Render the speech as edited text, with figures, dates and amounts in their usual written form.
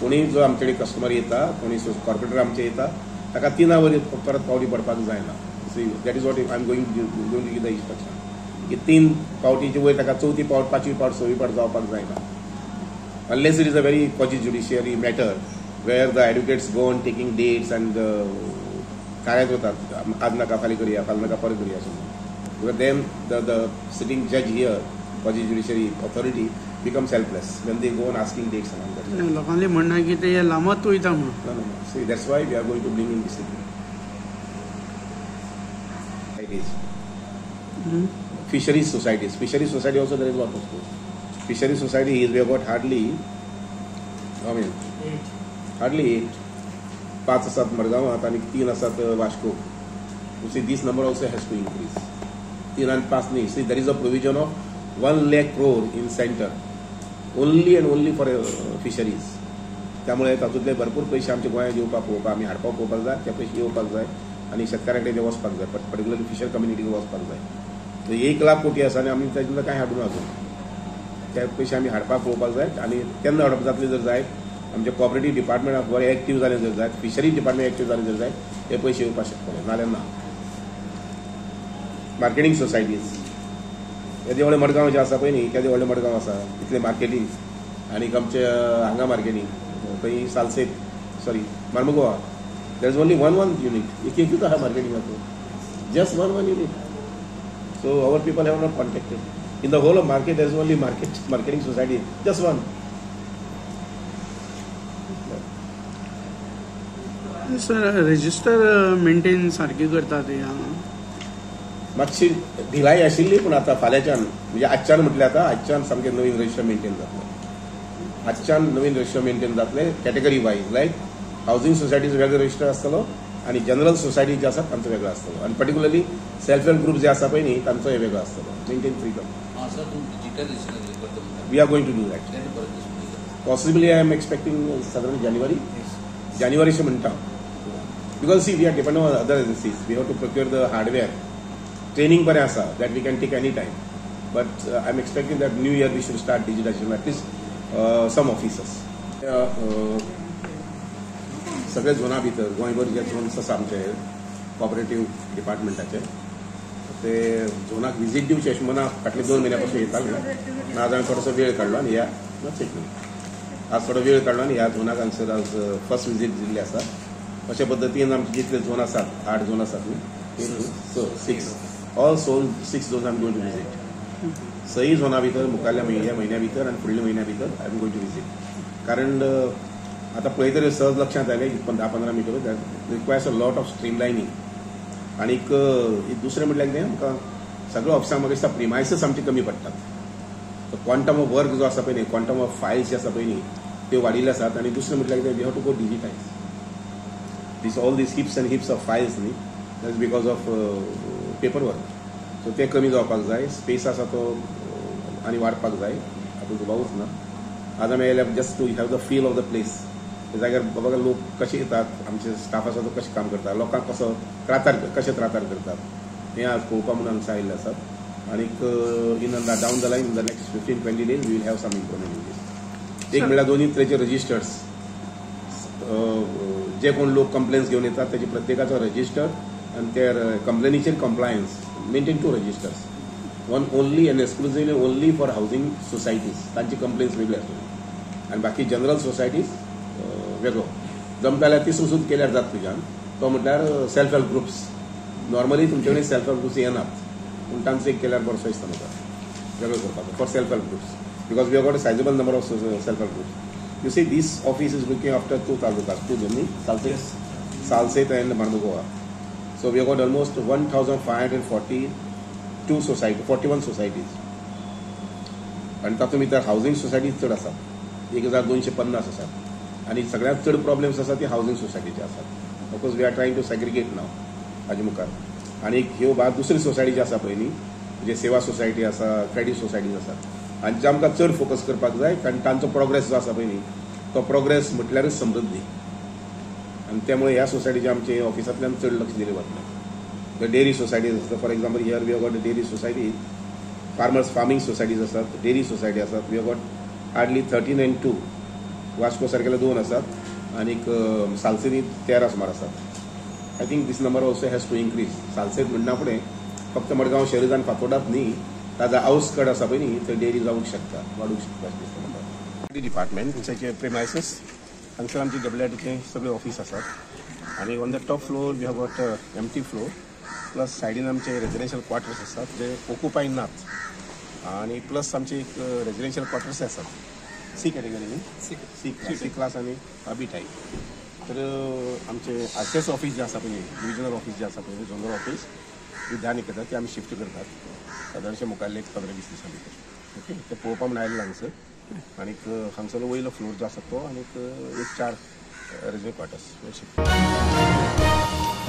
कोणी जो आमचे कस्टमर येता कोणी कॉर्पोरेटर आमचे येता ताका 3 वर परत पावटी पडपाक जायना. That is what I am going to give the instruction की 3 पावटीचे वयर ताका 4थी पावट 5वी पावट 6वी पावट जावपाक जायना. Unless it is a very quasi judiciary matter where the advocates go on taking dates and कार्यात होतात आज नका फाली करूया फाल नका परत करूया अशें. Because then the sitting judge here, quasi judiciary authority becomes helpless when they go on asking dates and all that. लोकांनी म्हणणं की ते लांबत वयता म्हणून. No. See, that's why we are going to bring in discipline. It is. Fisheries societies. Fisheries society also there is lot of schools. Fisheries society is we have got hardly 8. 5 असतात मडगांवात आणि 3 असतात Vasco. You see, this number also has to increase. 3 and 5 नाही. See, there is a provision of 1 lakh crore in center only and only for fisheries. त्यामुळे तातूंतले भरपूर पैसे आमचे गोंयांत येवपाक पळोवपाक आमी हाडपाक पळोवपाक जाय. ते पैसे येवपाक जाय आनी शेतकाऱ्याक ते वचपाक जाय. पर्टिक्युलरली फिशर कम्युनिटीक वचपाक जाय. 1 लाख कोटी आसा आनी आमी तातूंतले कांय हाडून अजून ते पैसे आमी हाडपाक पळोवपाक जाय. आनी केन्ना हाडप जातले जर जाय आमचे कॉपरेटीव डिपार्टमेंट बरें एक्टीव जालें जर जाय फिशरी डिपार्टमेंट एक्टीव जालें जर जाय ते पैसे येवपाक शकतले नाल्यार ना. मार्केटींग सोसायटीज येदे व्हडले मडगांव जे आसा पळय न्ही केदे व्हडले मडगांव आसा तितले मार्केटींग आनीक आमचे हांगा मार्केटींग खंय Salcete sorry Mormugao there is only one unit एकूच आहा मार्केटींगाचो just one unit. So our people have not contacted in the whole of market there is only marketing society just one. Sir register maintain सारकी करतात मातशी ढिलाई आशिल्ली पूण आतां फाल्यांच्यान म्हणजे आजच्यान म्हटल्यार आतां आजच्यान सामकें नवीन रजिस्टर मेंटेन जातलें. आजच्यान नवीन रजिस्टर मेंटेन जातलें कॅटेगरी वायज लायक हावजींग सोसायटीज वेगळो रजिस्टर आसतलो आनी जनरल सोसायटी जे आसात तांचो वेगळो आसतलो आनी पर्टिक्युलरली सेल्फ हेल्प ग्रुप जे आसा पळय न्ही तांचोय वेगळो आसतलो. Maintain freedom we are going to do that. Possibly I am expecting साधारण जानेवारी अशें म्हणटा. Because see we are depend on other agencies we have to procure the hardware. Training बरें आसा that we can take any time but I am expecting that new year we should start digitisation at least some officers. सगळे झोना भितर गोंयभर जे zones आसा आमचे cooperative डिपार्टमेंटाचे ते झोनाक विजीट दिवचे अशें मना फाटले 2 म्हयन्या पासून येताले. आज हांवें थोडोसो वेळ काडलो आनी ह्या आज थोडो वेळ काडलो आनी ह्या झोनाक हांगसर आज फर्स्ट विजीट दिल्ली आसा. अशा पद्दतीन आमचे जितले झोन आसात 8 झोन आसात न्ही 6 ऑल सोल 6 zone I am going to visit. 6 झोना भितर मुखाल्ल्या म्हयन्या भितर आनी फुडल्या म्हयन्या भितर I am going to visit. कारण आतां पळयतरी सहज लक्षांत आयलें 10-15 metre requires a lot of streamlining. आनीक दुसरें म्हटल्यार कितें आमकां सगळ्या ऑफिसांक म्हाका दिसता प्रिमायसीस आमचे कमी पडटात. क्वांटम ऑफ वर्क जो आसा पळय न्ही क्वांटम ऑफ फायल्स जे आसा पळय न्ही त्यो वाडिल्ले आसात. आनी दुसरें म्हटल्यार कितें we have to go digitise all these heaps and heaps of files न्ही that's because of paper work. So ते कमी जावपाक जाय. स्पेस आसा तो आनी वाडपाक जाय. हातूंत दुबावूच ना. आज आमी येयल्यार just to have the feel of the place. त्या जाग्यार बाबा लोक कशे येतात आमचे स्टाफ आसा तो कशें काम करता लोकांक कशें त्रातार करतात हें आज पळोवपाक म्हणून हांगसर आयिल्ले आसात. आनीक in down the line in the next 15-20 days we will have some improvement in these. एक म्हळ्यार दोनूय तरेचे रजिस्टर्स जे कोण लोक कंप्लेन्स घेवन येतात त्याचे प्रत्येकाचो रजिस्टर आनी ते कंप्लेनीचेर compliance maintain 2 registers. One only and exclusively only for housing societies तांची कंप्लेन्स वेगळी आसतली आनी बाकी जनरल सोसायटीज वेगळो. जमता जाल्यार ती सुसूत केल्यार जाता तुज्यान. तो म्हटल्यार सेल्फ हेल्प ग्रुप्स नॉर्मली तुमचे कडेन सेल्फ हेल्प ग्रुप्स येनात पूण तांचो एक केल्यार बरोसो दिसता म्हाका वेगळो करपाचो for self help groups because we have got a sizeable number of self help groups. You see, this office is looking after 2 talukas, 2 zoni, Salset and Marmugoa. So we have got almost 1,542 societies, 41 societies. And तातूंत भितर housing societies चड आसात 1,250 आसात आनी सगळ्यांत चड problems आसात ती हावजींग सोसायटीचे आसात. Of course we are trying to segregate now हाजे मुखार. आनी ह्यो बाद दुसरी सोसायटी जी आसा पळय न्ही म्हणजे सेवा सोसायटी आसा क्रेडीट सोसायटीज आसात आनी जे आमकां चड फोकस करपाक जाय कारण तांचो प्रोग्रेस जो आसा पळय न्ही तो प्रोग्रेस म्हटल्यारच समृद्धी आनी त्यामुळे ह्या सोसायटीचे आमचे ऑफिसांतल्यान चड लक्ष दिलें वतलें. डेरी सोसायटीज आसता for example here we have got dairy society farmers farming societies आसात डेरी सोसायटी आसात we have got hardly 13 and 2 Vasco सारकेले 2 आसात आनीक सालसेनी 13 सुमार आसात. I think these number also has to increase. Salcete म्हणना फुडें फक्त मडगांव शहर आनी फातोर्डात न्ही, ताजा आउटस्कट आसा पळय न्ही, थंय डेअरी जावंक शकता, वाडूंक शकता अशें दिसता म्हाका. डिपार्टमेंट त्याचे प्रेमायसीस हांगसर आमचे डब्ल्यूआयटीचे सगळे ऑफिस आसात आनी on the top floor we have got empty floor plus सायडीन आमचे रेजिडेन्शियल क्वार्टर्स आसात जे ऑक्युपाय नात आनी प्लस आमचे एक रेजिडेन्शियल क्वार्टर्स आसात सी कॅटेगरी न्ही, सी क्लास आनी बी टायप. तर आमचे आरसीएस ऑफिस जे आसा पळय, डिविजनल ऑफिस जे आसा पळय, झोनल ऑफिस विद्यानिकेतन ते आमी शिफ्ट करतात सादारणशे मुखारले 15-20 दिसां भितर. ओके, ते पळोवपा म्हण आयले हांगसर आनीक हांगसरलो वयलो फ्लोर जो आसा तो आनीक एक 4 रेजिडेंट क्वार्टर्स शिफ्ट.